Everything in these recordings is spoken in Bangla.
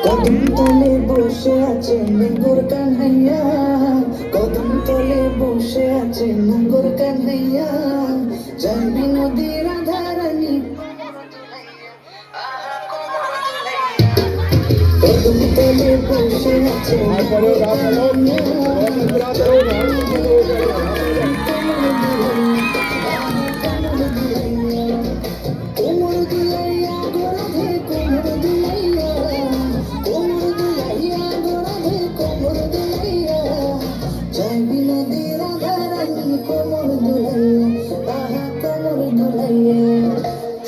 কদম তলে বসে আছে নাঙ্গর কান্হাইয়া, কদম তলে বসে আছে নাঙ্গর কান্হাইয়া, যাইবি নদীর রাধারানী কদম তলে বসে আছে নাঙ্গর কান্হাইয়া।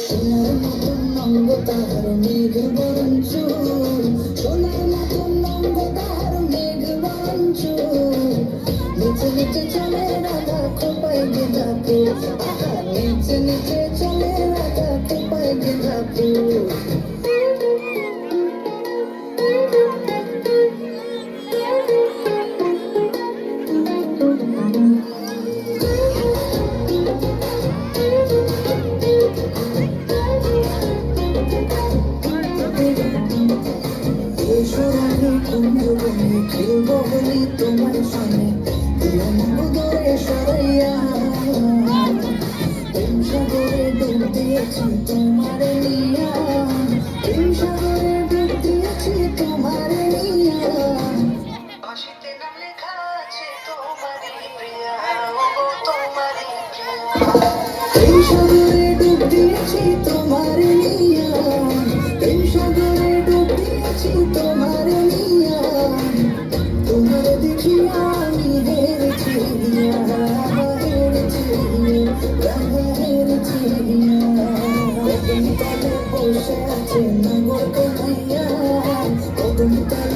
সোনার মতন অঙ্গ তাহার মেঘ বরণ চুল, সোনার মতন অঙ্গ তাহার মেঘ বরণ চুল, নিচে নিচে চলে রাধা খোপায় গেঁদা ফুল, আহা নিচে নিচে চলে রাধা খোপায় গেঁদা ফুল। খেলবো বলি তোমার সঙ্গে দূরে সরাইয়া, প্রেম সাগরে ডুব দিয়েছি তোমার নিয়া, প্রেম সাগরে ডুব দিয়েছি তোমার নিয়া, বাঁশিতে নাম লেখা আছে তোমারই প্রিয়া, ও তোমারই প্রিয়া, প্রেম সাগরে ডুব দিয়েছি তোমার নিয়া, প্রেম সাগরে ডুব দিয়েছি তোমার নিয়া, তোমার দেখিয়া আমি হেরেছি হেরেছি হেরেছি। কদম তলে বসে আছে নাঙ্গর কান্হাইয়া, কদম তলে